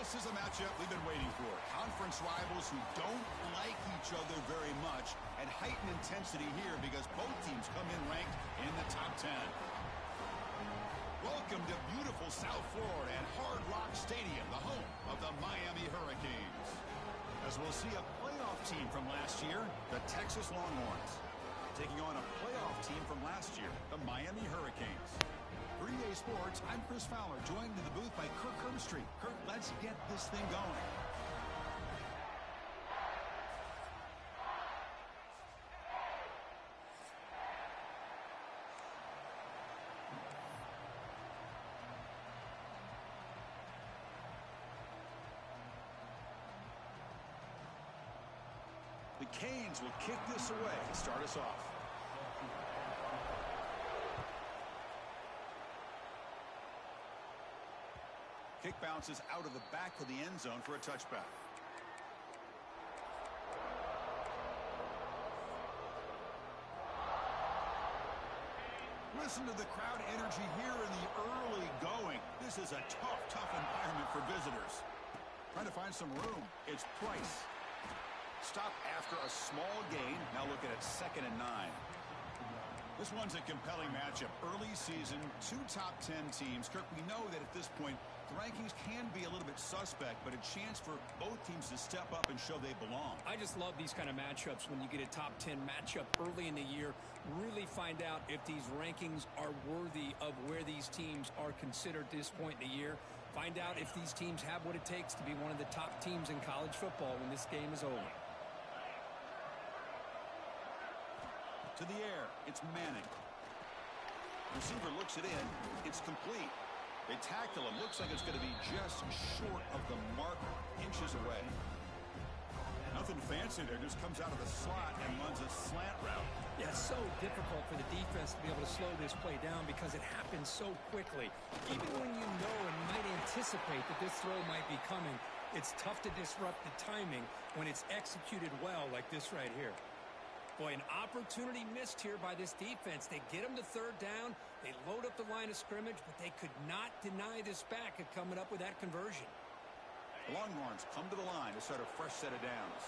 This is a matchup we've been waiting for. Conference rivals who don't like each other very much, and heightened intensity here because both teams come in ranked in the top 10. Welcome to beautiful South Florida and Hard Rock Stadium, the home of the Miami Hurricanes. As we'll see a playoff team from last year, the Texas Longhorns, taking on a playoff team from last year, the Miami Hurricanes. For EA Sports, I'm Chris Fowler, joined in the booth by Kirk Herbstreit. Kirk, let's get this thing going. The Canes will kick this away to start us off. Kick bounces out of the back of the end zone for a touchback. Listen to the crowd energy here in the early going. This is a tough environment for visitors. Trying to find some room. It's Price. Stop after a small gain. Now looking at 2nd and 9. This one's a compelling matchup. Early season, two top 10 teams. Kirk, we know that at this point, the rankings can be a little bit suspect, but a chance for both teams to step up and show they belong. I just love these kind of matchups when you get a top 10 matchup early in the year. Really find out if these rankings are worthy of where these teams are considered at this point in the year. Find out if these teams have what it takes to be one of the top teams in college football when this game is over. To the air, it's Manning. Receiver looks it in. It's complete. They tackle him. Looks like it's going to be just short of the marker, inches away. Nothing fancy there. Just comes out of the slot and runs a slant route. Yeah, it's so difficult for the defense to be able to slow this play down because it happens so quickly. Even when you know and might anticipate that this throw might be coming, it's tough to disrupt the timing when it's executed well like this right here. Boy, an opportunity missed here by this defense. They get them to 3rd down. They load up the line of scrimmage, but they could not deny this back of coming up with that conversion. The Longhorns come to the line to start a fresh set of downs.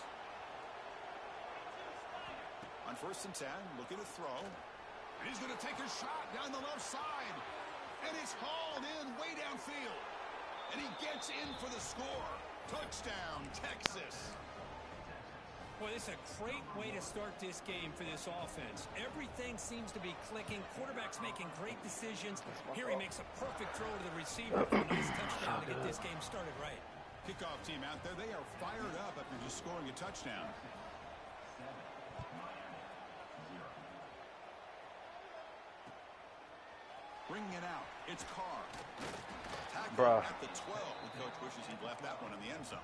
On 1st and 10, looking to throw. And he's going to take a shot down the left side. And it's hauled in way downfield. And he gets in for the score. Touchdown, Texas. Boy, this is a great way to start this game for this offense. Everything seems to be clicking. Quarterback's making great decisions. Here he makes a perfect throw to the receiver for a nice touchdown to get this game started right. Kickoff team out there, they are fired up after just scoring a touchdown. Bringing it out, it's Carr. Tackling at the 12. The coach wishes he'd left that one in the end zone.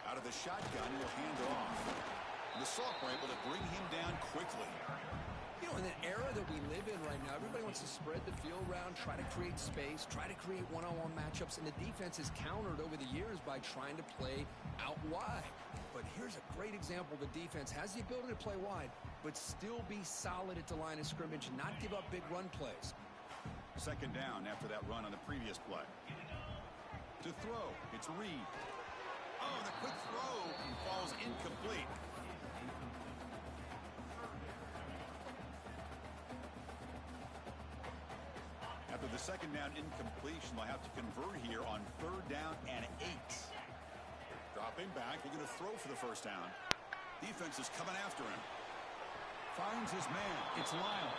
Out of the shotgun, he'll hand it off. The Salk were able to bring him down quickly. You know, in the era that we live in right now, everybody wants to spread the field around, try to create space, try to create one-on-one matchups, and the defense has countered over the years by trying to play out wide. But here's a great example. The defense has the ability to play wide, but still be solid at the line of scrimmage and not give up big run plays. 2nd down after that run on the previous play. To throw, it's Reed. Oh, the quick throw falls incomplete. After the 2nd down incompletion, they'll have to convert here on 3rd down and 8. Dropping back, they're going to throw for the 1st down. Defense is coming after him. Finds his man. It's Lyle.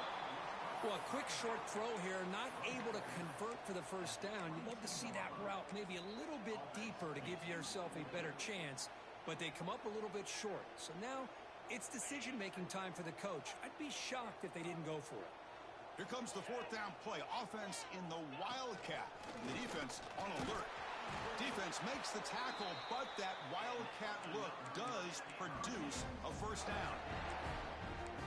Well, a quick short throw here, not able to convert for the 1st down. You'd love to see that route maybe a little bit deeper to give yourself a better chance, but they come up a little bit short. So now it's decision-making time for the coach. I'd be shocked if they didn't go for it. Here comes the 4th down play. Offense in the Wildcat. The defense on alert. Defense makes the tackle, but that Wildcat look does produce a 1st down.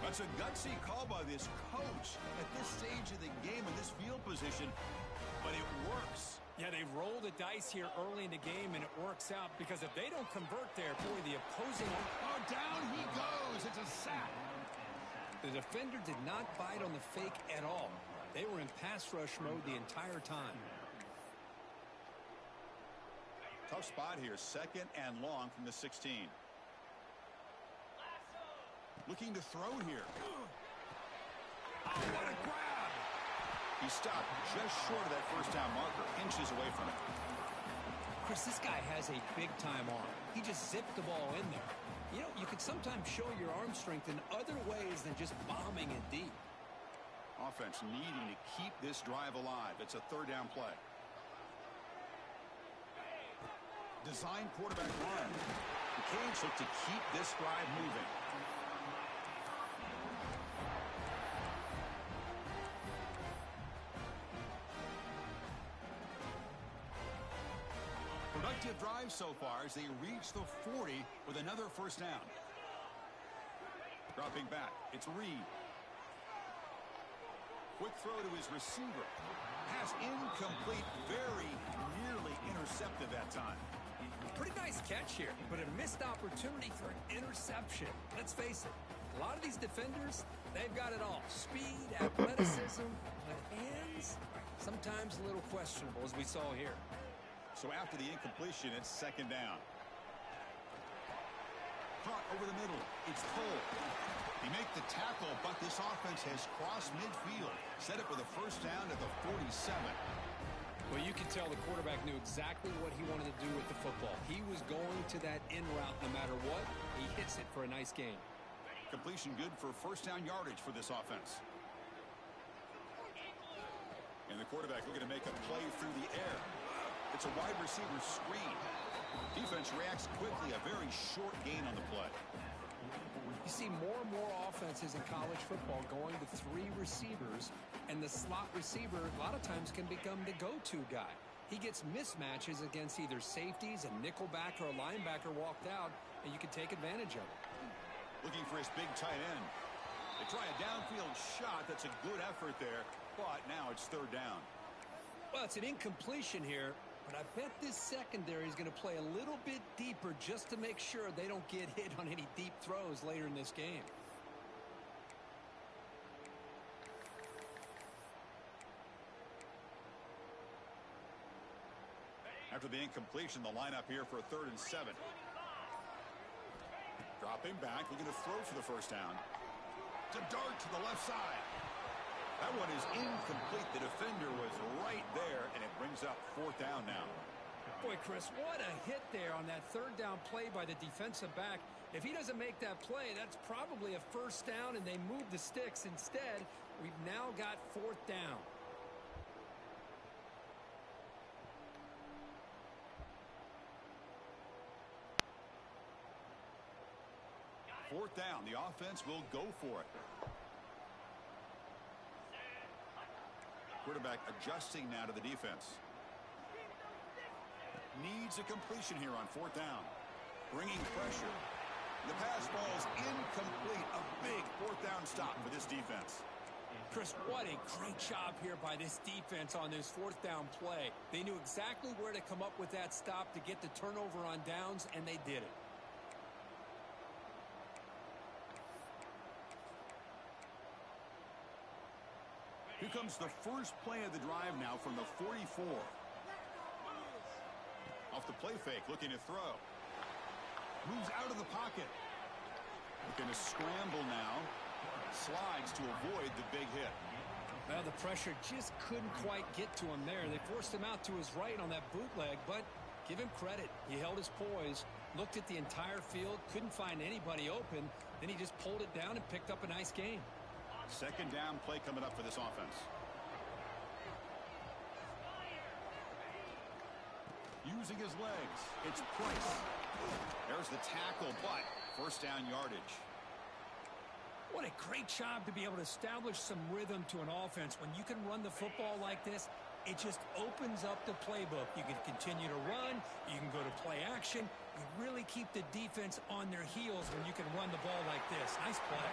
That's a gutsy call by this coach at this stage of the game in this field position, but it works. Yeah, they roll the dice here early in the game, and it works out because if they don't convert there, boy, the opposing... Oh, down he goes. It's a sack. The defender did not bite on the fake at all. They were in pass rush mode the entire time. Tough spot here, 2nd and long from the 16. Looking to throw here. Oh, what a grab! He stopped just short of that first down marker, inches away from it. Chris, this guy has a big-time arm. He just zipped the ball in there. You know, you could sometimes show your arm strength in other ways than just bombing it deep. Offense needing to keep this drive alive. It's a 3rd down play. Design quarterback run. The Canes look to keep this drive moving. Productive drive so far as they reach the 40 with another first down. Dropping back, it's Reed. Quick throw to his receiver. Pass incomplete, very nearly intercepted that time. Pretty nice catch here, but a missed opportunity for an interception. Let's face it, a lot of these defenders, they've got it all. Speed, athleticism, but hands, sometimes a little questionable, as we saw here. So after the incompletion, it's 2nd down. Caught over the middle. It's Cole. They make the tackle, but this offense has crossed midfield. Set it for the first down at the 47. Well, you can tell the quarterback knew exactly what he wanted to do with the football. He was going to that in route no matter what. He hits it for a nice gain. Completion good for first down yardage for this offense. And the quarterback looking to make a play through the air. It's a wide receiver screen. Defense reacts quickly, a very short gain on the play. You see more and more offenses in college football going to 3 receivers, and the slot receiver a lot of times can become the go-to guy. He gets mismatches against either safeties, a nickelback, or a linebacker walked out, and you can take advantage of it. Looking for his big tight end. They try a downfield shot. That's a good effort there, but now it's 3rd down. Well, it's an incompletion here, but I bet this secondary is going to play a little bit deeper just to make sure they don't get hit on any deep throws later in this game. After the incompletion, the lineup here for a 3rd and 7. Dropping back, looking to throw for the first down. It's a dart to the left side. That one is incomplete. The defender was right there, and it brings up 4th down now. Boy, Chris, what a hit there on that 3rd down play by the defensive back. If he doesn't make that play, that's probably a first down, and they move the sticks. Instead, we've now got 4th down. Fourth down, the offense will go for it. Quarterback adjusting now to the defense. Needs a completion here on 4th down. Bringing pressure. The pass ball is incomplete. A big 4th down stop for this defense. Chris, what a great job here by this defense on this 4th down play. They knew exactly where to come up with that stop to get the turnover on downs, and they did it. Here comes the first play of the drive now from the 44. Off the play fake, looking to throw. Moves out of the pocket. Looking to scramble now. Slides to avoid the big hit. Well, the pressure just couldn't quite get to him there. They forced him out to his right on that bootleg, but give him credit. He held his poise, looked at the entire field, couldn't find anybody open, then he just pulled it down and picked up a nice gain. 2nd down play coming up for this offense. Using his legs, it's Price. There's the tackle, but first down yardage. What a great job to be able to establish some rhythm to an offense. When you can run the football like this, it just opens up the playbook. You can continue to run. You can go to play action. You really keep the defense on their heels when you can run the ball like this. Nice play.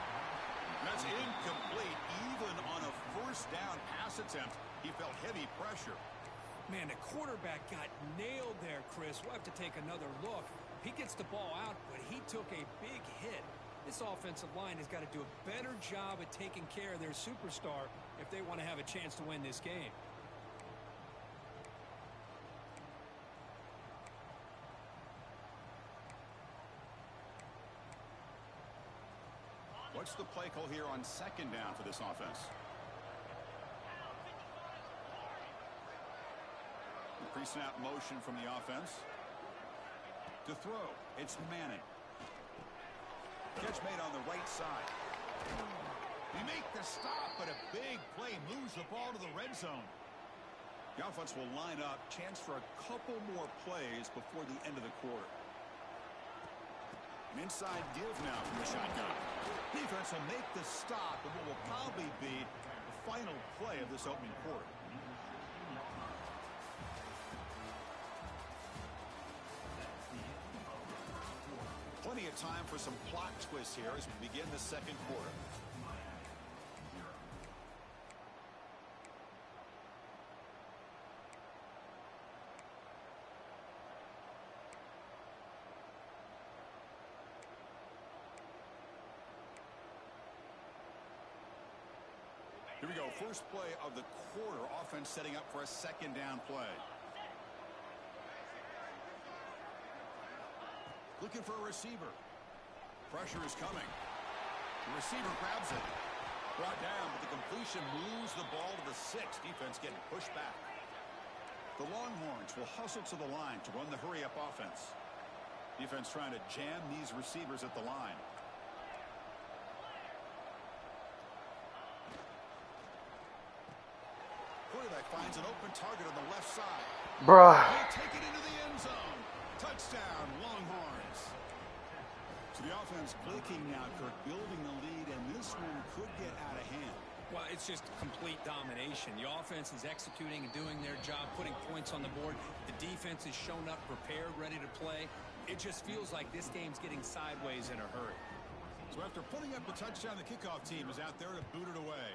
That's incomplete. Even on a first down pass attempt, he felt heavy pressure. Man, the quarterback got nailed there, Chris. We'll have to take another look. He gets the ball out, but he took a big hit. This offensive line has got to do a better job at taking care of their superstar if they want to have a chance to win this game. What's the play call here on second down for this offense? Pre-snap motion from the offense. To throw, it's Manning. Catch made on the right side. They make the stop, but a big play moves the ball to the red zone. The offense will line up. Chance for a couple more plays before the end of the quarter. An inside give now from the shotgun. Defense will make the stop in what will probably be the final play of this opening quarter. Plenty of time for some plot twists here as we begin the second quarter. Here we go. First play of the quarter. Offense setting up for a second down play. Looking for a receiver. Pressure is coming. The receiver grabs it. Brought down, but the completion moves the ball to the 6. Defense getting pushed back. The Longhorns will hustle to the line to run the hurry-up offense. Defense trying to jam these receivers at the line. Quarterback finds an open target on the left side. Bruh. They take it into the end zone. Touchdown, Longhorns. So the offense clicking now, Kirk, building the lead, and this one could get out of hand. Well, it's just complete domination. The offense is executing and doing their job, putting points on the board. The defense is shown up, prepared, ready to play. It just feels like this game's getting sideways in a hurry. So after putting up a touchdown, the kickoff team is out there to boot it away.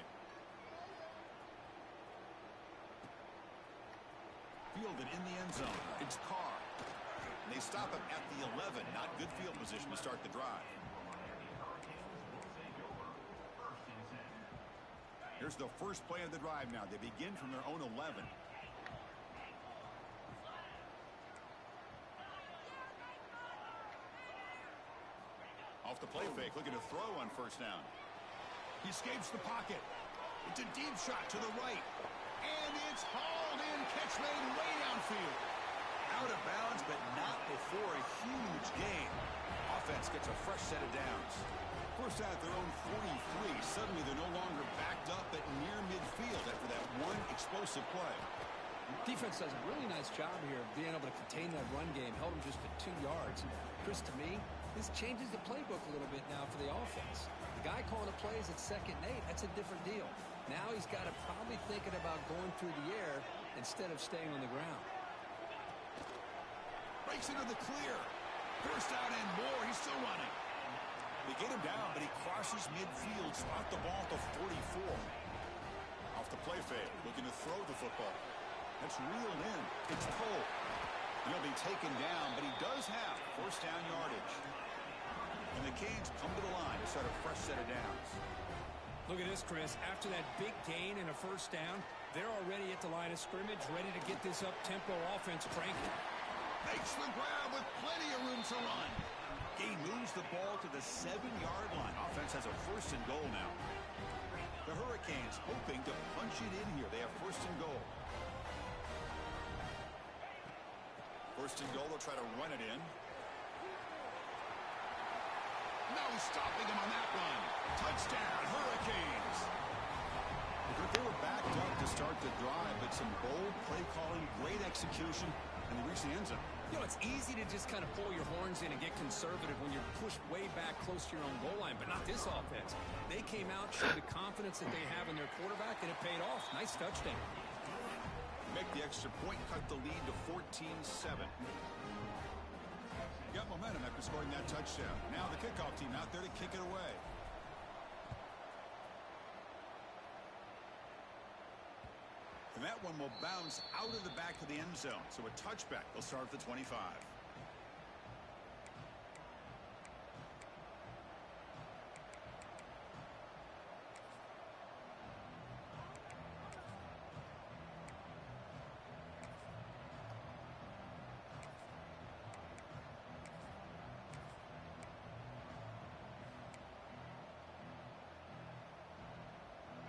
Fielded in the end zone. It's Carr. And they stop him at the 11. Not good field position to start the drive. Here's the first play of the drive now. They begin from their own 11. Off the play fake, looking to throw on first down. He escapes the pocket. It's a deep shot to the right. And it's hauled in. Catch made way downfield. Out of bounds, but not before a huge gain. Offense gets a fresh set of downs. First down at their own 43. Suddenly they're no longer backed up at near midfield after that one explosive play. Defense does a really nice job here of being able to contain that run game. Held them just at 2 yards. Chris, to me, this changes the playbook a little bit now for the offense. The guy calling the plays at 2nd and 8, that's a different deal. Now he's got to probably thinking about going through the air instead of staying on the ground. Breaks into the clear. First down and more. He's still running. They get him down, but he crosses midfield. Spot the ball to 44. Off the play fake. Looking to throw the football. That's reeled in. It's Cole. He'll be taken down, but he does have first down yardage. And the Canes come to the line to start a fresh set of downs. Look at this, Chris. After that big gain and a first down, they're already at the line of scrimmage, ready to get this up-tempo offense cranking. Makes the grab with plenty of room to run. Gain moves the ball to the 7-yard line. Offense has a first and goal now. The Hurricanes hoping to punch it in here. They have first and goal. First and goal, they'll try to run it in. No stopping him on that run. Touchdown, Hurricanes. They were backed up to start the drive, but some bold play calling, great execution, and they reached the end zone. You know, it's easy to just kind of pull your horns in and get conservative when you're pushed way back close to your own goal line, but not this offense. They came out, showed the confidence that they have in their quarterback, and it paid off. Nice touchdown. Make the extra point, cut the lead to 14-7. Got momentum after scoring that touchdown. Now the kickoff team out there to kick it away. And that one will bounce out of the back of the end zone. So a touchback. They'll start at the 25.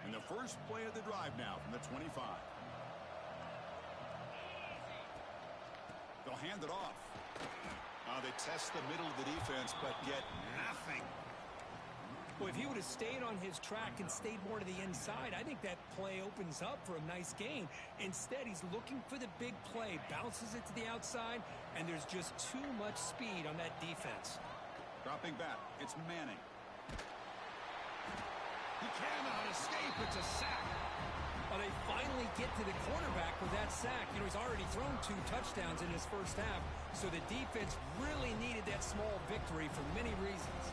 And the first play of the drive now from the 25. They'll hand it off. They test the middle of the defense, but get nothing. Well, if he would have stayed on his track and stayed more to the inside, I think that play opens up for a nice gain. Instead, he's looking for the big play, bounces it to the outside, and there's just too much speed on that defense. Dropping back, it's Manning. He cannot escape. It's a sack. Well, they finally get to the quarterback with that sack. You know, he's already thrown 2 touchdowns in his first half, so the defense really needed that small victory for many reasons.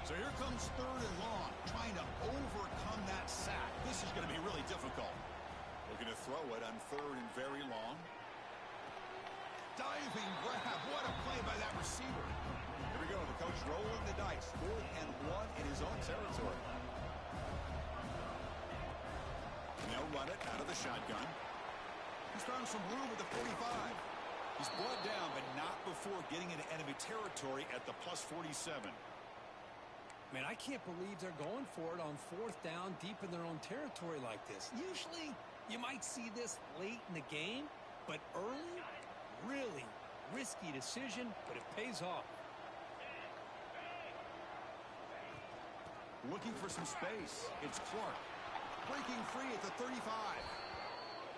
So here comes 3rd and long, trying to overcome that sack. This is going to be really difficult. Looking to throw it on 3rd and very long. Diving grab. What a play by that receiver. Here we go. The coach rolling the dice. 4th and 1 in his own territory. And they'll run it out of the shotgun. He's found some room at the 45. He's brought down, but not before getting into enemy territory at the plus 47. Man, I can't believe they're going for it on 4th down deep in their own territory like this. Usually, you might see this late in the game, but early, really risky decision, but it pays off. Looking for some space. It's Clark. Breaking free at the 35.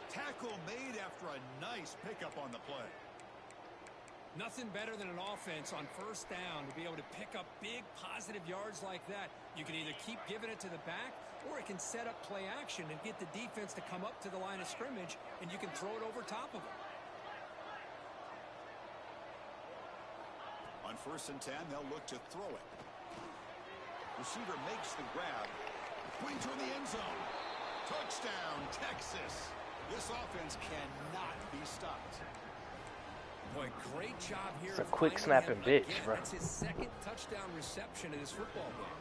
Tackle made after a nice pickup on the play. Nothing better than an offense on 1st down to be able to pick up big positive yards like that. You can either keep giving it to the back, or it can set up play action and get the defense to come up to the line of scrimmage, and you can throw it over top of them. On 1st and 10, they'll look to throw it. Receiver makes the grab. Going toward the end zone. Touchdown, Texas. This offense cannot be stopped. Boy, great job here. It's a quick snapping bitch, bro. That's his 2nd touchdown reception in this football game.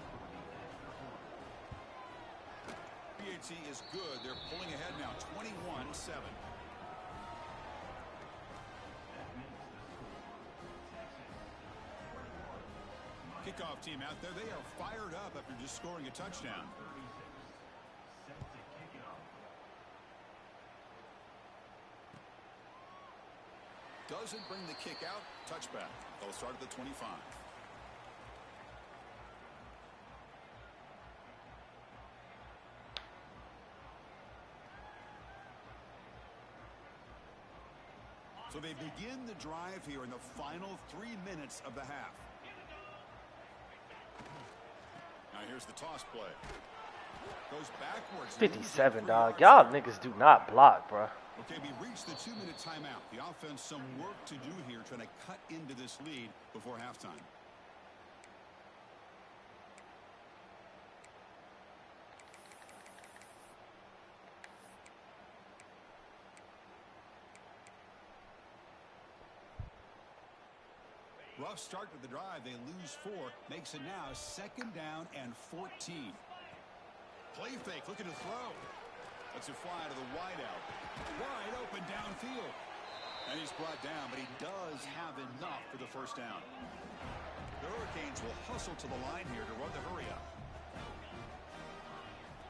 PAT is good. They're pulling ahead now, 21-7. Kickoff team out there. They are fired up after just scoring a touchdown. Doesn't bring the kick out. Touchback. They'll start at the 25. So they begin the drive here in the final 3 minutes of the half. Now here's the toss play. Goes backwards. 57, dog. Y'all niggas do not block, bro. Okay, we reached the 2-minute timeout. The offense some work to do here, trying to cut into this lead before halftime. Rough start to the drive. They lose 4. Makes it now 2nd down and 14. Play fake, looking to throw. Lets it fly to the wideout. Wide open downfield. And he's brought down, but he does have enough for the 1st down. The Hurricanes will hustle to the line here to run the hurry up.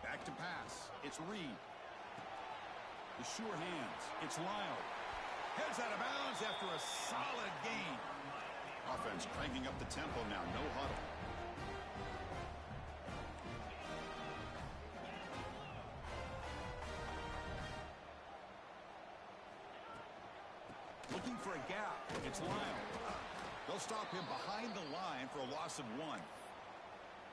Back to pass. It's Reed. The sure hands. It's Lyle. Heads out of bounds after a solid gain. Offense cranking up the tempo now. No huddle. Looking for a gap. It's Lyle. They'll stop him behind the line for a loss of 1.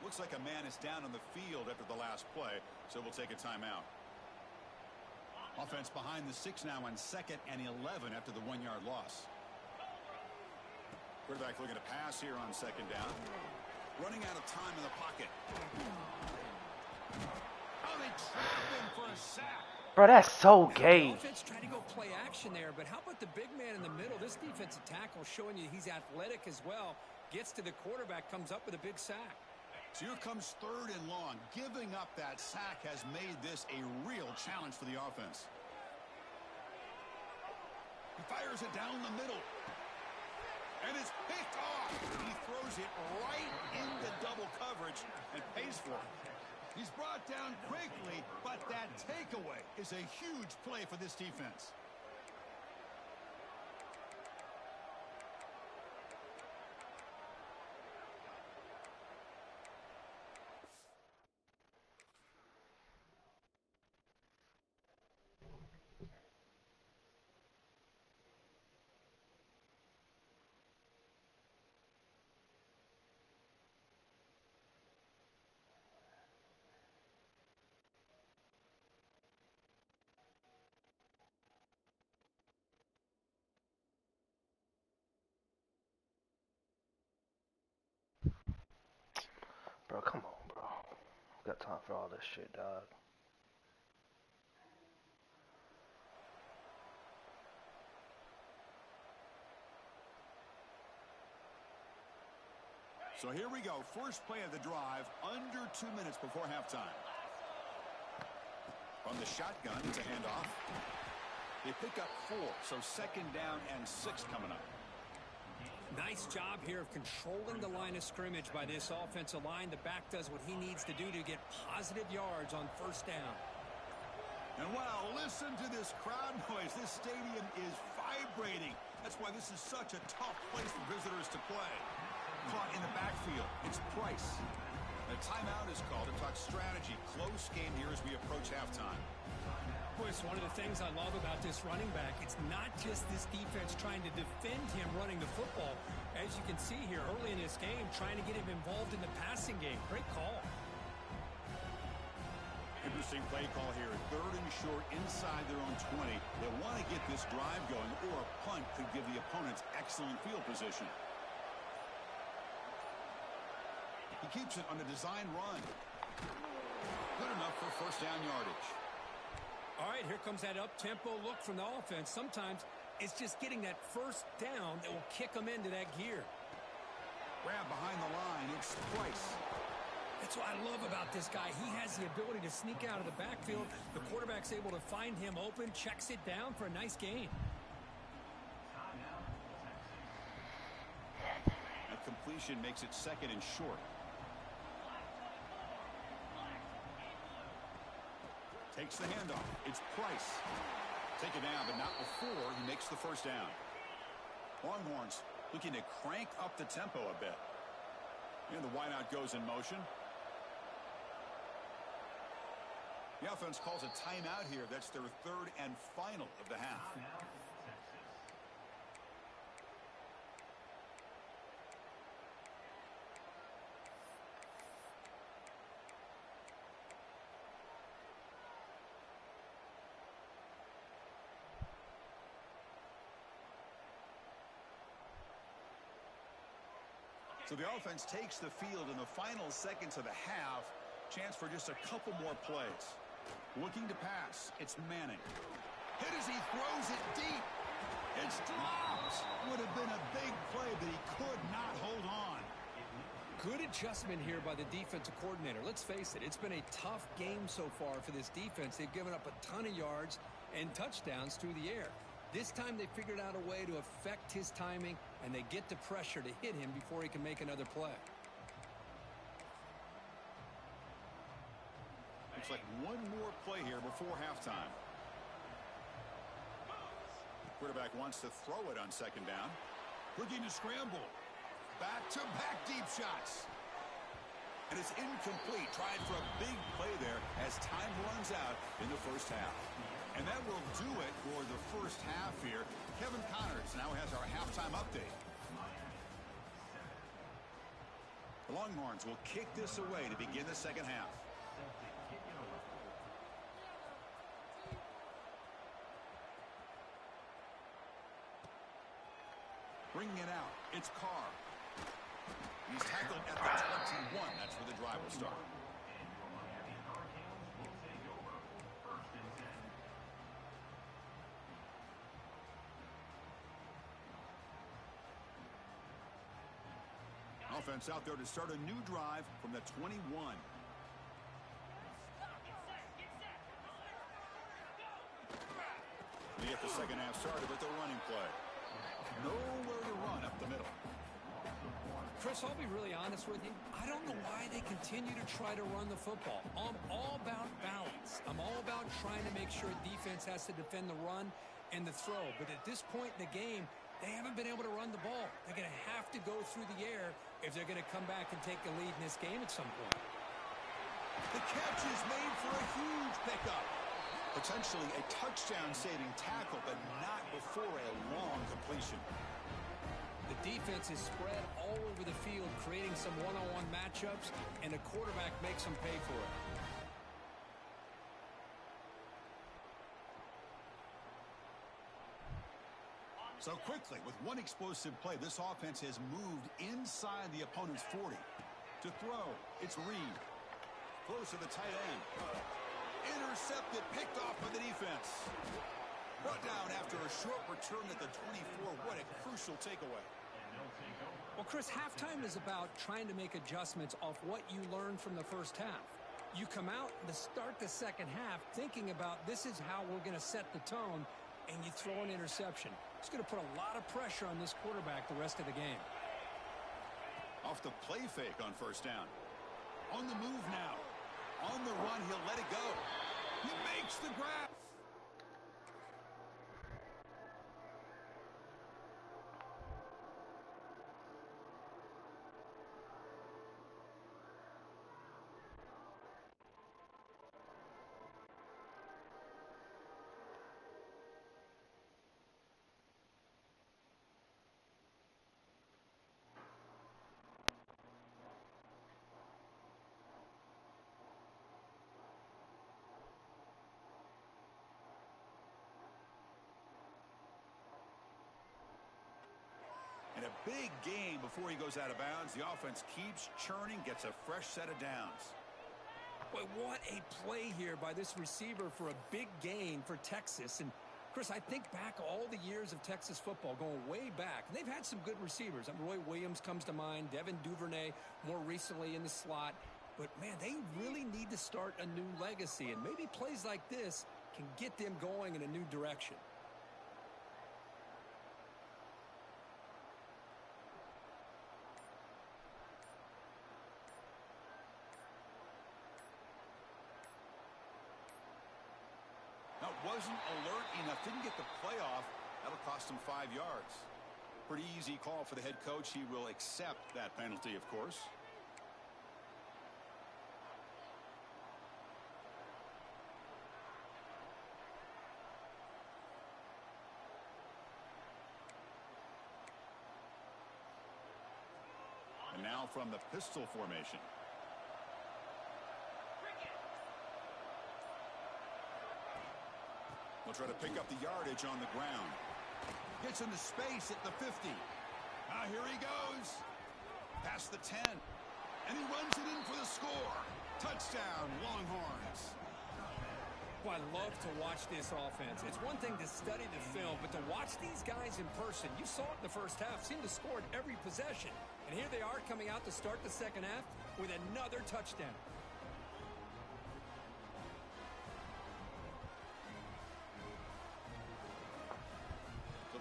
Looks like a man is down on the field after the last play, so we'll take a timeout. Offense behind the 6 now on 2nd and 11 after the 1-yard loss. Quarterback looking to pass here on 2nd down. Running out of time in the pocket. Oh, they trap him for a sack. Bro, that's so The gay. offense tried to go play action there, but how about the big man in the middle? This defensive tackle showing you he's athletic as well. Gets to the quarterback, comes up with a big sack. So here comes 3rd and long. Giving up that sack has made this a real challenge for the offense. He fires it down the middle. And it's picked off. He throws it right into double coverage and pays for it. He's brought down quickly, but that takeaway is a huge play for this defense. Bro, come on, bro. Got time for all this shit, dog. So here we go. First play of the drive, under 2 minutes before halftime. From the shotgun, it's a handoff. They pick up 4, so 2nd down and 6 coming up. Nice job here of controlling the line of scrimmage by this offensive line. The back does what he needs to do to get positive yards on 1st down. And wow, listen to this crowd noise. This stadium is vibrating. That's why this is such a tough place for visitors to play. Caught in the backfield. It's Price. A timeout is called to talk strategy. Close game here as we approach halftime. Boy, it's one of the things I love about this running back. It's not just this defense trying to defend him running the football. As you can see here early in this game, trying to get him involved in the passing game. Great call. Interesting play call here. 3rd and short inside their own 20. They want to get this drive going, or a punt could give the opponents excellent field position. He keeps it on a design run. Good enough for 1st down yardage. All right, here comes that up-tempo look from the offense. Sometimes it's just getting that 1st down that will kick them into that gear. Grab behind the line. It's Price. That's what I love about this guy. He has the ability to sneak out of the backfield. The quarterback's able to find him open, checks it down for a nice gain. A completion makes it 2nd and short. Takes the handoff. It's Price. Take it down, but not before he makes the 1st down. Longhorns looking to crank up the tempo a bit. And the wideout goes in motion. The offense calls a timeout here. That's their 3rd and final of the half. So the offense takes the field in the final seconds of the half. Chance for just a couple more plays. Looking to pass. It's Manning. Hit as he throws it deep. It's dropped. Would have been a big play, but he could not hold on. Good adjustment here by the defensive coordinator. Let's face it, it's been a tough game so far for this defense. They've given up a ton of yards and touchdowns through the air. This time they figured out a way to affect his timing, and they get the pressure to hit him before he can make another play. Looks like one more play here before halftime. Quarterback wants to throw it on 2nd down. Looking to scramble. Back-to-back deep shots. And it's incomplete. Tried for a big play there as time runs out in the 1st half. And that will do it for the 1st half here. Kevin Connors now has our halftime update. The Longhorns will kick this away to begin the 2nd half. Bringing it out, it's Carr. He's tackled at the 21. That's where the drive will start. offense out there to start a new drive from the 21. They get the second half started with the running play. Nowhere to run up the middle. Chris, I'll be really honest with you. I don't know why they continue to try to run the football. I'm all about balance. I'm all about trying to make sure defense has to defend the run and the throw. But at this point in the game, they haven't been able to run the ball. They're going to have to go through the air if they're going to come back and take the lead in this game at some point. The catch is made for a huge pickup. Potentially a touchdown-saving tackle, but not before a long completion. The defense is spread all over the field, creating some one-on-one matchups, and the quarterback makes them pay for it. So quickly, with one explosive play, this offense has moved inside the opponent's 40. To throw, it's Reed. Throws to the tight end. Intercepted, picked off by the defense. Brought down after a short return at the 24. What a crucial takeaway. Well, Chris, halftime is about trying to make adjustments off what you learned from the first half. You come out to start the second half thinking about this is how we're going to set the tone, and you throw an interception. It's going to put a lot of pressure on this quarterback the rest of the game. Off the play fake on first down. On the move now. On the run, he'll let it go. He makes the grab. And a big gain before he goes out of bounds. The offense keeps churning, gets a fresh set of downs. Boy, what a play here by this receiver for a big gain for Texas. And, Chris, I think back all the years of Texas football, going way back. And they've had some good receivers. Roy Williams comes to mind, Devin Duvernay more recently in the slot. But, man, they really need to start a new legacy. And maybe plays like this can get them going in a new direction. Wasn't alert enough, didn't get the play off. That'll cost him 5 yards. Pretty easy call for the head coach. He will accept that penalty, of course. And now from the pistol formation. We'll try to pick up the yardage on the ground. Gets into space at the 50. Now here he goes. Past the 10. And he runs it in for the score. Touchdown, Longhorns. Well, I love to watch this offense. It's one thing to study the film, but to watch these guys in person, you saw it in the first half, seemed to score at every possession. And here they are coming out to start the second half with another touchdown.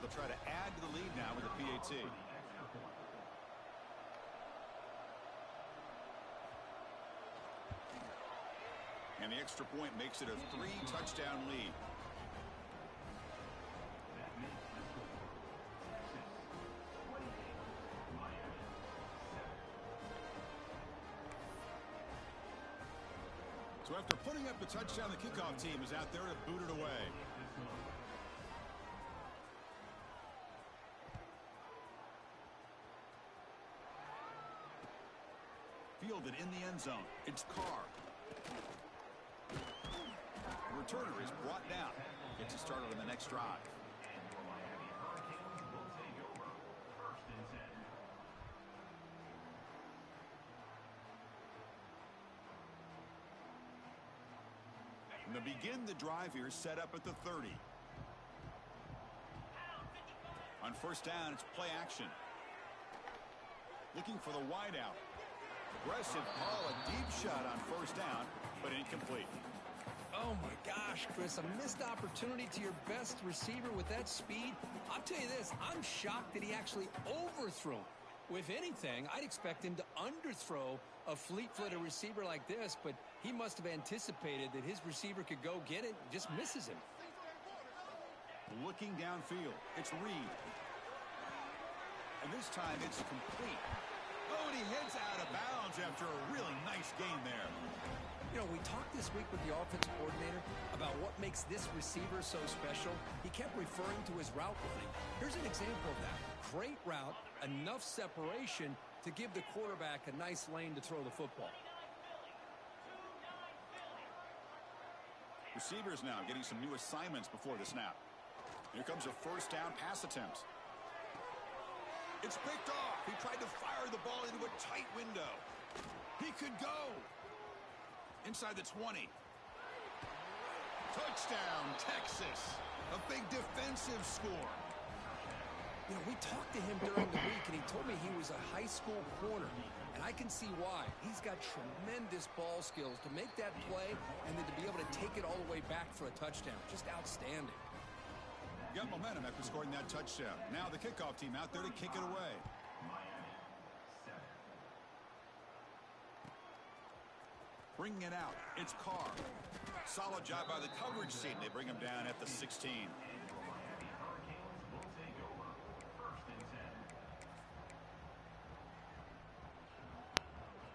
They'll try to add to the lead now with a PAT. And the extra point makes it a 3-touchdown lead. So after putting up the touchdown, the kickoff team is out there to boot it away. Fielded in the end zone. It's Carr. The returner is brought down. Gets it started on the next drive. And to begin the drive here, set up at the 30. On first down, it's play action. Looking for the wideout. Aggressive call, a deep shot on first down, but incomplete. Oh, my gosh, Chris, a missed opportunity to your best receiver with that speed. I'll tell you this, I'm shocked that he actually overthrew him. If anything, I'd expect him to underthrow a fleet-footed receiver like this, but he must have anticipated that his receiver could go get it, just misses him. Looking downfield, it's Reed. And this time it's complete. Oh, and he heads out of bounds after a really nice gain there. You know, we talked this week with the offensive coordinator about what makes this receiver so special. He kept referring to his route running. Here's an example of that. Great route, enough separation to give the quarterback a nice lane to throw the football. Receivers now getting some new assignments before the snap. Here comes a first down pass attempt. It's picked off. He tried to fire the ball into a tight window. He could go. Inside the 20. Touchdown, Texas. A big defensive score. You know, we talked to him during the week, and he told me he was a high school corner. And I can see why. He's got tremendous ball skills to make that play and then to be able to take it all the way back for a touchdown. Just outstanding. Got momentum after scoring that touchdown. Now the kickoff team out there to kick it away. Bringing it out, it's Carr. Solid job by the coverage team. They bring him down at the 16.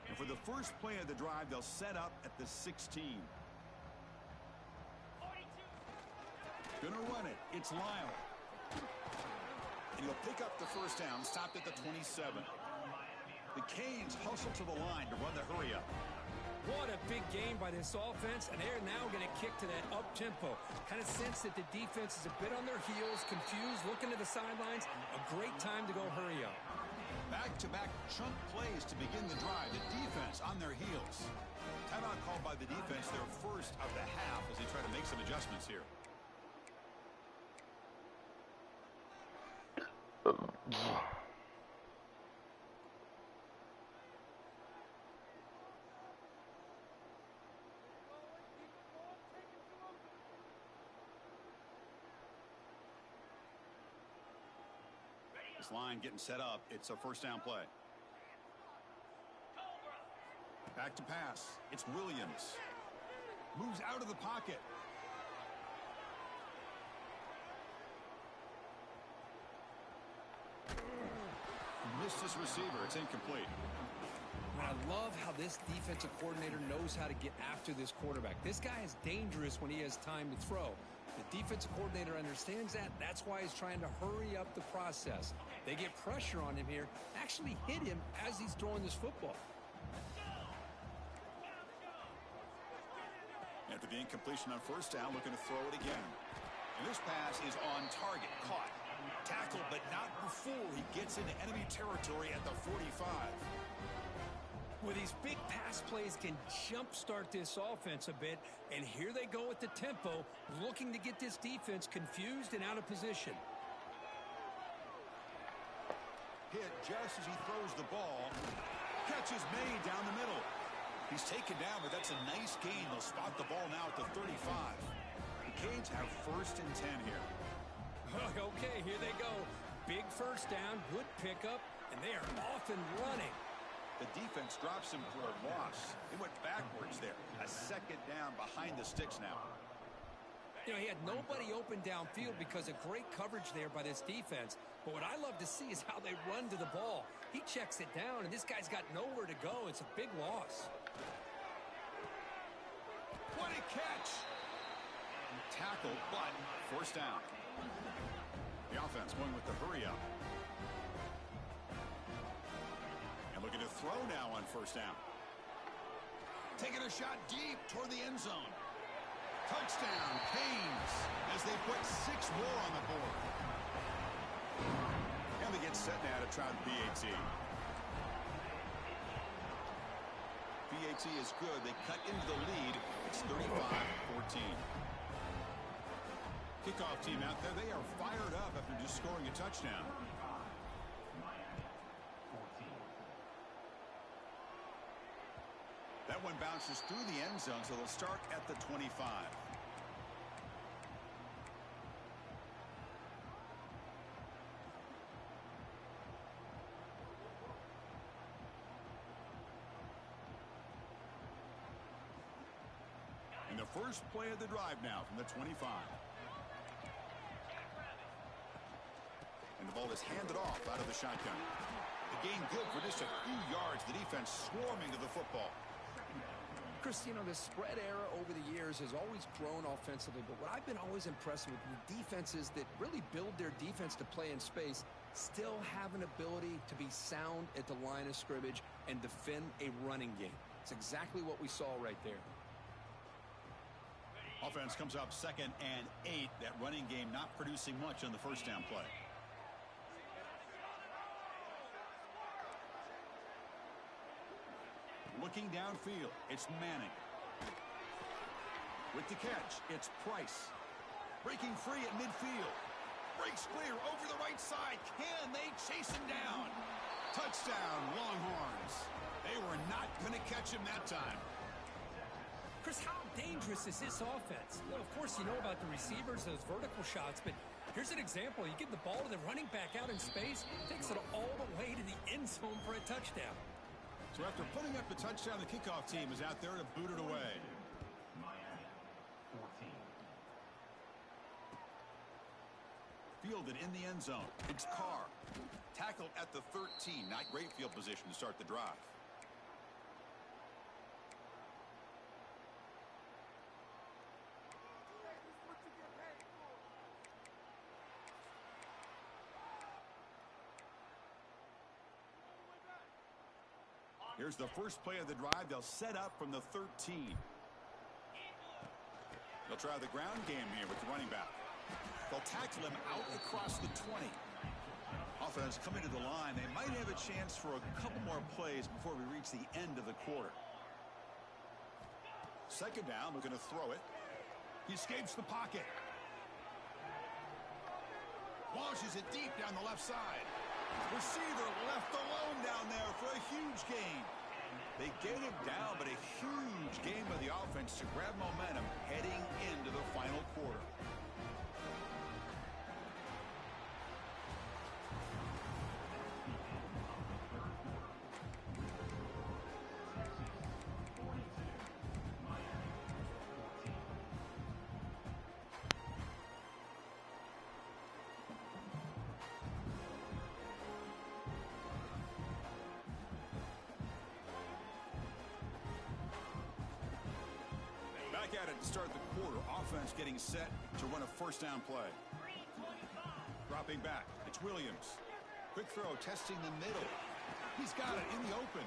And for the first play of the drive, they'll set up at the 16. Gonna run it. It's Lyle. And he'll pick up the first down, stopped at the 27. The Canes hustle to the line to run the hurry up. What a big game by this offense, and they're now going to kick to that up-tempo. Kind of sense that the defense is a bit on their heels, confused, looking to the sidelines. A great time to go hurry up. Back-to-back chunk plays to begin the drive. The defense on their heels. Timeout called by the defense, their first of the half, as they try to make some adjustments here. This line getting set up. It's a first down play. Back to pass. It's Williams. Moves out of the pocket. Missed his receiver. It's incomplete. I love how this defensive coordinator knows how to get after this quarterback. This guy is dangerous when he has time to throw. The defensive coordinator understands that. That's why he's trying to hurry up the process. They get pressure on him here, actually hit him as he's throwing this football. After the incompletion on first down, looking to throw it again. And this pass is on target, caught. Tackled, but not before he gets into enemy territory at the 45. Well, these big pass plays can jumpstart this offense a bit, and here they go at the tempo, looking to get this defense confused and out of position. Hit just as he throws the ball. Catch is made down the middle. He's taken down, but that's a nice gain. They'll spot the ball now at the 35. The Canes have first and 10 here. Okay, here they go. Big first down, good pickup, and they are off and running. The defense drops him for a loss. He went backwards there. A second down behind the sticks now. You know, he had nobody open downfield because of great coverage there by this defense. But what I love to see is how they run to the ball. He checks it down, and this guy's got nowhere to go. It's a big loss. What a catch! Tackle, but forced down. The offense going with the hurry up. And looking to throw now on first down. Taking a shot deep toward the end zone. Touchdown, Canes, as they put 6 more on the board. And they get set now to try the PAT. PAT is good. They cut into the lead. It's 35-14. Kickoff team out there. They are fired up after just scoring a touchdown. bounces through the end zone, so they'll start at the 25. And the first play of the drive now from the 25. And the ball is handed off out of the shotgun. The gain good for just a few yards. The defense swarming to the football. Chris, you know, the spread era over the years has always grown offensively, but what I've been always impressed with the defenses that really build their defense to play in space still have an ability to be sound at the line of scrimmage and defend a running game. It's exactly what we saw right there. Offense comes up 2nd and 8. That running game not producing much on the first down play. Looking downfield, it's Manning. With the catch, it's Price. Breaking free at midfield. Breaks clear over the right side. Can they chase him down? Touchdown, Longhorns. They were not going to catch him that time. Chris, how dangerous is this offense? Well, of course, you know about the receivers, those vertical shots, but here's an example. You give the ball to the running back out in space, takes it all the way to the end zone for a touchdown. So after putting up the touchdown, the kickoff team is out there to boot it away. Miami, 14. Fielded in the end zone. It's Carr. Tackled at the 13. Not great field position to start the drive. Here's the first play of the drive. They'll set up from the 13. They'll try the ground game here with the running back. They'll tackle him out across the 20. Offense coming to the line. They might have a chance for a couple more plays before we reach the end of the quarter. 2nd down, we're going to throw it. He escapes the pocket. Launches it deep down the left side. Receiver left alone down there for a huge gain. They get him down, but a huge game by the offense to grab momentum heading into the final quarter. Back at it to start the quarter. Offense getting set to run a first down play. Dropping back. It's Williams. Quick throw, testing the middle. He's got it in the open.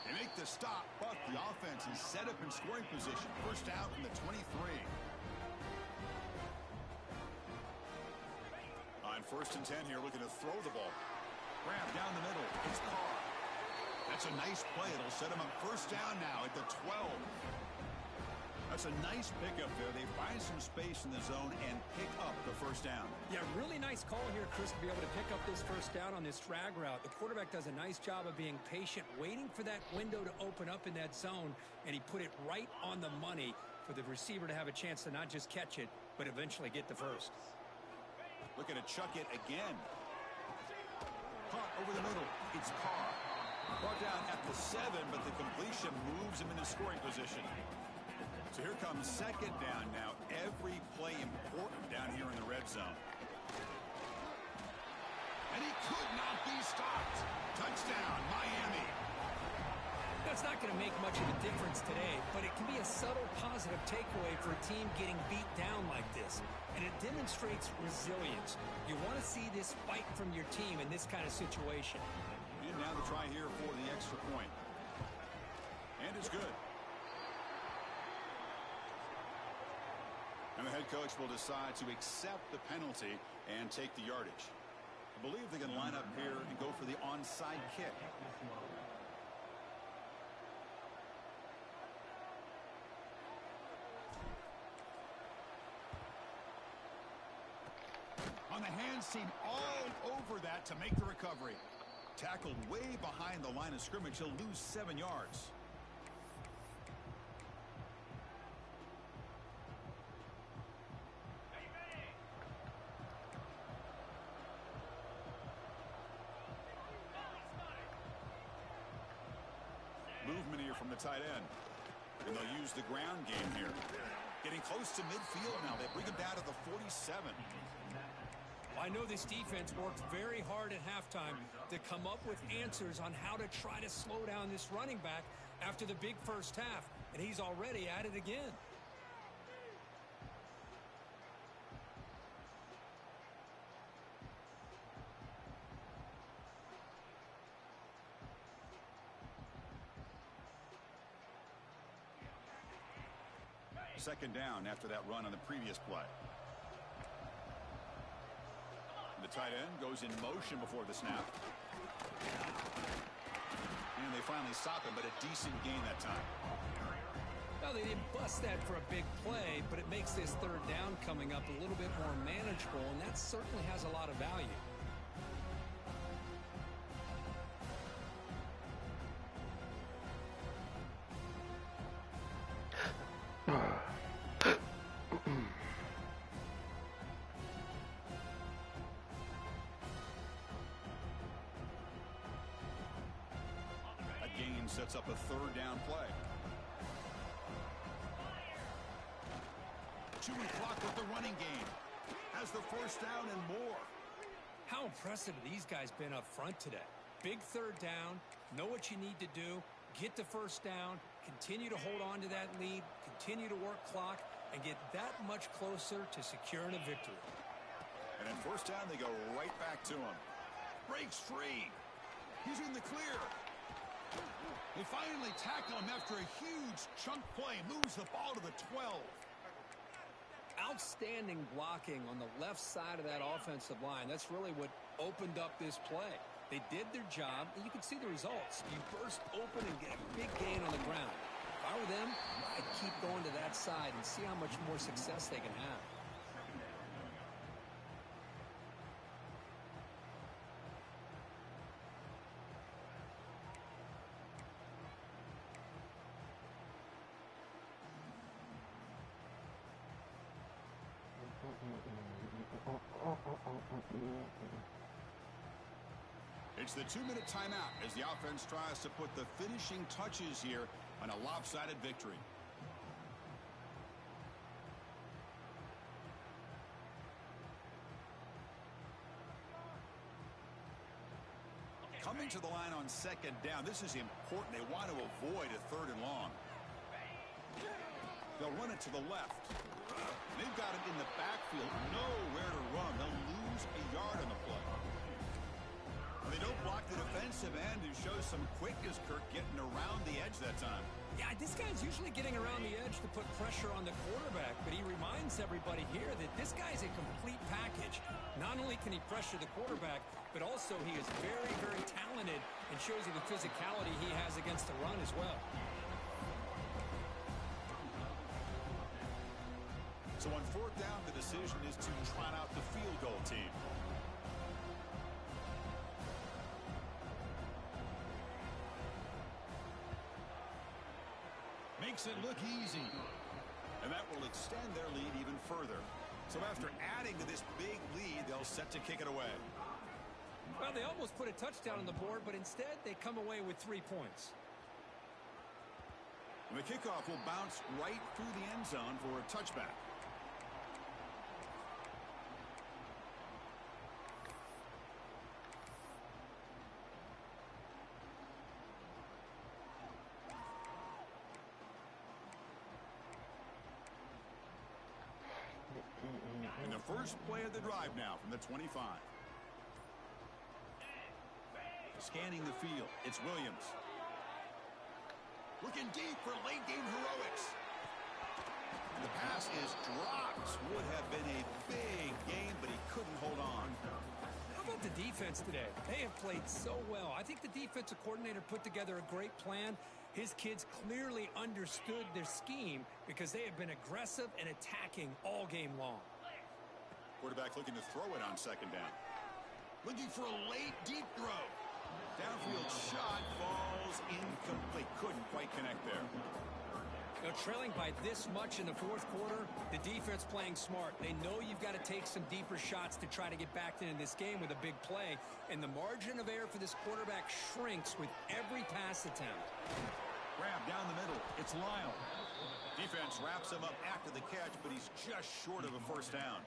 They make the stop, but the offense is set up in scoring position. First down from the 23. On 1st and 10 here, looking to throw the ball. Grab down the middle. It's Carr. That's a nice play. It'll set him up first down now at the 12. That's a nice pickup there. They find some space in the zone and pick up the first down. Yeah, really nice call here, Chris, to be able to pick up this first down on this drag route. The quarterback does a nice job of being patient, waiting for that window to open up in that zone, and he put it right on the money for the receiver to have a chance to not just catch it, but eventually get the first. Looking to chuck it again. Caught over the middle. It's Carr. Brought down at the 7, but the completion moves him into scoring position. So here comes 2nd down now. Every play important down here in the red zone. And he could not be stopped. Touchdown, Miami. That's not going to make much of a difference today, but it can be a subtle positive takeaway for a team getting beat down like this. And it demonstrates resilience. You want to see this fight from your team in this kind of situation. And now the try here for the extra point. And it's good. And the head coach will decide to accept the penalty and take the yardage. I believe they can line up here and go for the onside kick. On the hands team all over that to make the recovery. Tackled way behind the line of scrimmage. He'll lose 7 yards. from the tight end. And they'll use the ground game here. Getting close to midfield now. They bring him down to the 47. I know this defense worked very hard at halftime to come up with answers on how to try to slow down this running back after the big first half, and he's already at it again. Second down after that run on the previous play. The tight end goes in motion before the snap. And they finally stop him, but a decent gain that time. Well, they didn't bust that for a big play, but it makes this third down coming up a little bit more manageable, and that certainly has a lot of value. Sets up a third down play. Chewing clock with the running game. Has the first down and more. How impressive have these guys been up front today? Big third down, know what you need to do, get the first down, continue to hold on to that lead, continue to work clock, and get that much closer to securing a victory. And in first down, they go right back to him. Breaks free. He's in the clear. They finally tackle him after a huge chunk play. Moves the ball to the 12. Outstanding blocking on the left side of that offensive line. That's really what opened up this play. They did their job, and you can see the results. You burst open and get a big gain on the ground. If I were them, I'd keep going to that side and see how much more success they can have. It's the 2-minute timeout as the offense tries to put the finishing touches here on a lopsided victory. Coming to the line on second down, this is important. They want to avoid a third and long. They'll run it to the left. They've got him in the backfield, nowhere to run. They'll lose a yard on the play. They don't block the defensive end, who shows some quickness, Kirk, getting around the edge that time. Yeah, this guy's usually getting around the edge to put pressure on the quarterback, but he reminds everybody here that this guy's a complete package. Not only can he pressure the quarterback, but also he is very, very talented and shows you the physicality he has against the run as well. So on fourth down, the decision is to trot out the field goal team. Makes it look easy. And that will extend their lead even further. So after adding to this big lead, they'll set to kick it away. Well, they almost put a touchdown on the board, but instead they come away with 3 points. And the kickoff will bounce right through the end zone for a touchback. And the first play of the drive now from the 25. Scanning the field, it's Williams. Looking deep for late game heroics. The pass is dropped. Would have been a big game, but he couldn't hold on. How about the defense today? They have played so well. I think the defensive coordinator put together a great plan. His kids clearly understood their scheme because they have been aggressive and attacking all game long. Quarterback looking to throw it on second down. Looking for a late deep throw. Downfield shot falls incomplete. Couldn't quite connect there. You know, trailing by this much in the fourth quarter, the defense playing smart. They know you've got to take some deeper shots to try to get back into this game with a big play. And the margin of error for this quarterback shrinks with every pass attempt. Grab down the middle. It's Lyle. Defense wraps him up after the catch, but he's just short of a first down.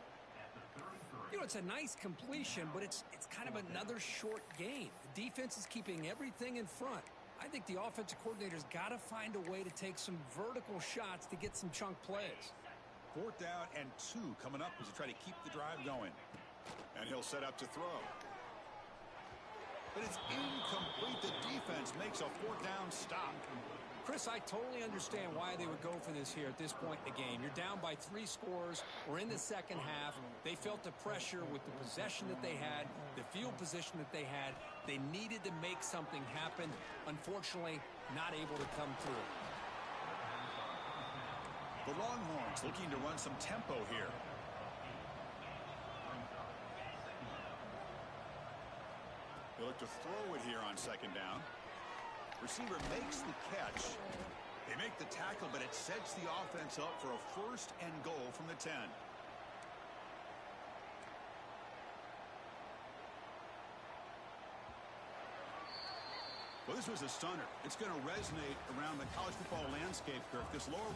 You know, it's a nice completion, but it's kind of another short gain. The defense is keeping everything in front. I think the offensive coordinator's got to find a way to take some vertical shots to get some chunk plays. 4th down and 2 coming up as they try to keep the drive going. And he'll set up to throw. But it's incomplete. The defense makes a 4th down stop. Chris, I totally understand why they would go for this here at this point in the game. You're down by 3 scores. We're in the second half. They felt the pressure with the possession that they had, the field position that they had. They needed to make something happen. Unfortunately, not able to come through. The Longhorns looking to run some tempo here. They look to throw it here on 2nd down. Receiver makes the catch. They make the tackle, but it sets the offense up for a 1st and goal from the 10. Well, this was a stunner. It's going to resonate around the college football landscape, Kirk. This lower rank